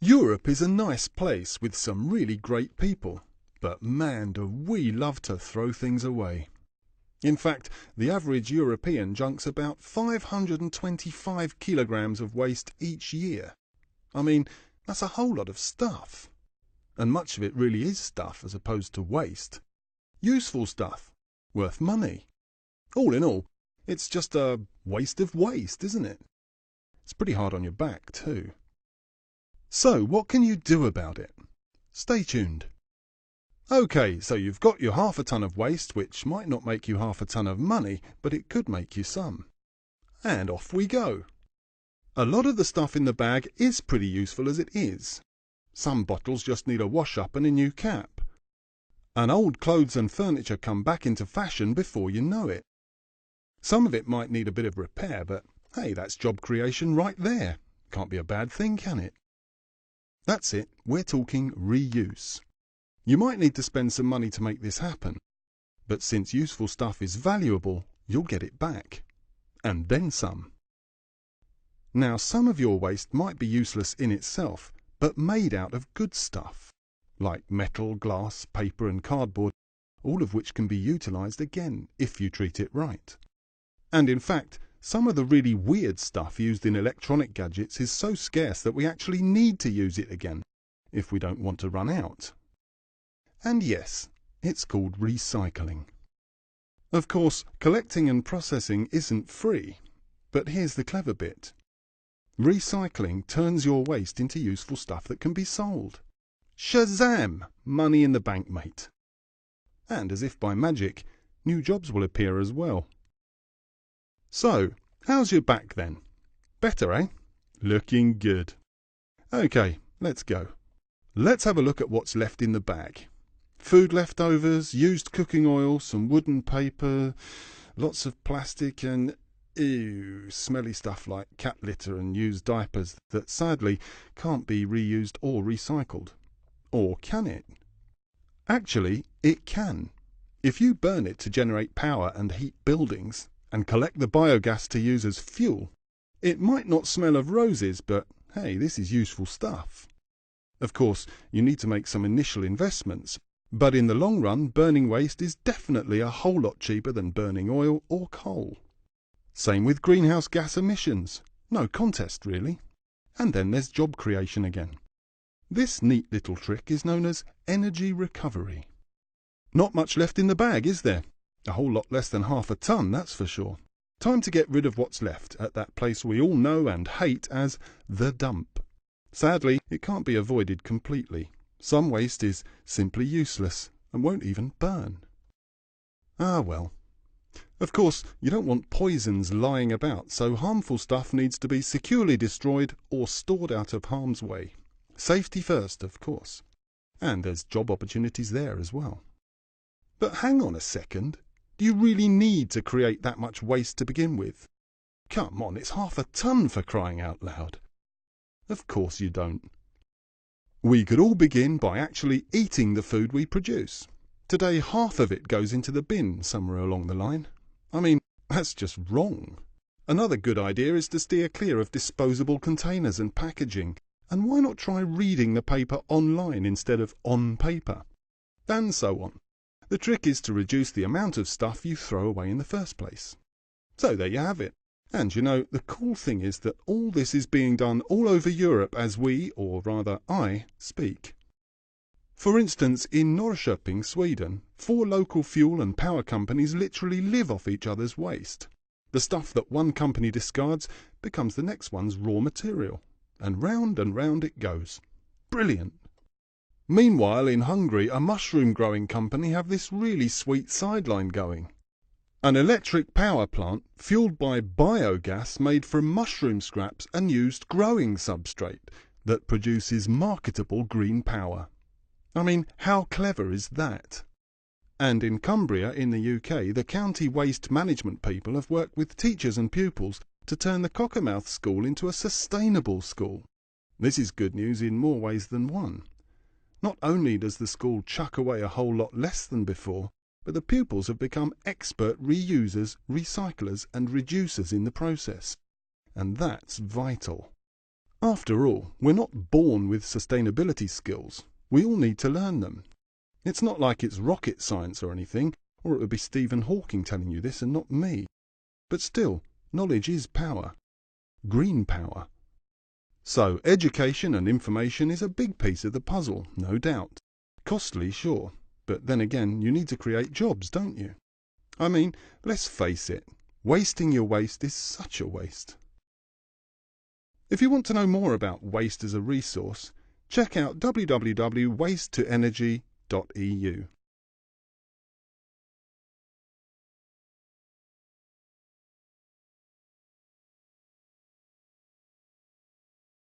Europe is a nice place with some really great people, but man, do we love to throw things away. In fact, the average European junks about 525 kilograms of waste each year. I mean, that's a whole lot of stuff. And much of it really is stuff as opposed to waste. Useful stuff, worth money. All in all, it's just a waste of waste, isn't it? It's pretty hard on your back, too. So, what can you do about it? Stay tuned. OK, so you've got your half a ton of waste, which might not make you half a ton of money, but it could make you some. And off we go. A lot of the stuff in the bag is pretty useful as it is. Some bottles just need a wash-up and a new cap. And old clothes and furniture come back into fashion before you know it. Some of it might need a bit of repair, but hey, that's job creation right there. Can't be a bad thing, can it? That's it, we're talking reuse. You might need to spend some money to make this happen, but since useful stuff is valuable, you'll get it back. And then some. Now, some of your waste might be useless in itself, but made out of good stuff, like metal, glass, paper and cardboard, all of which can be utilised again if you treat it right. And in fact, some of the really weird stuff used in electronic gadgets is so scarce that we actually need to use it again, if we don't want to run out. And yes, it's called recycling. Of course, collecting and processing isn't free, but here's the clever bit. Recycling turns your waste into useful stuff that can be sold. Shazam! Money in the bank, mate. And as if by magic, new jobs will appear as well. So, how's your back then? Better, eh? Looking good. OK, let's go. Let's have a look at what's left in the bag. Food leftovers, used cooking oil, some wooden paper, lots of plastic and, smelly stuff like cat litter and used diapers that sadly can't be reused or recycled. Or can it? Actually, it can. If you burn it to generate power and heat buildings, and collect the biogas to use as fuel, it might not smell of roses, but hey, this is useful stuff. Of course, you need to make some initial investments, but in the long run, burning waste is definitely a whole lot cheaper than burning oil or coal. Same with greenhouse gas emissions. No contest, really. And then there's job creation again. This neat little trick is known as energy recovery. Not much left in the bag, is there? A whole lot less than half a ton, that's for sure. Time to get rid of what's left at that place we all know and hate as the dump. Sadly, it can't be avoided completely. Some waste is simply useless and won't even burn. Ah well. Of course, you don't want poisons lying about, so harmful stuff needs to be securely destroyed or stored out of harm's way. Safety first, of course. And there's job opportunities there as well. But hang on a second. Do you really need to create that much waste to begin with? Come on, it's half a ton for crying out loud. Of course you don't. We could all begin by actually eating the food we produce. Today, half of it goes into the bin somewhere along the line. I mean, that's just wrong. Another good idea is to steer clear of disposable containers and packaging. And why not try reading the paper online instead of on paper? And so on. The trick is to reduce the amount of stuff you throw away in the first place. So there you have it. And you know, the cool thing is that all this is being done all over Europe as we, or rather I, speak. For instance, in Norrköping, Sweden, 4 local fuel and power companies literally live off each other's waste. The stuff that one company discards becomes the next one's raw material. And round it goes. Brilliant. Meanwhile, in Hungary, a mushroom growing company have this really sweet sideline going. An electric power plant fueled by biogas made from mushroom scraps and used growing substrate that produces marketable green power. I mean, how clever is that? And in Cumbria, in the UK, the county waste management people have worked with teachers and pupils to turn the Cockermouth School into a sustainable school. This is good news in more ways than one. Not only does the school chuck away a whole lot less than before, but the pupils have become expert reusers, recyclers and reducers in the process. And that's vital. After all, we're not born with sustainability skills. We all need to learn them. It's not like it's rocket science or anything, or it would be Stephen Hawking telling you this and not me. But still, knowledge is power. Green power. So, education and information is a big piece of the puzzle, no doubt. Costly, sure, but then again, you need to create jobs, don't you? I mean, let's face it, wasting your waste is such a waste. If you want to know more about waste as a resource, check out www.wastetoenergy.eu.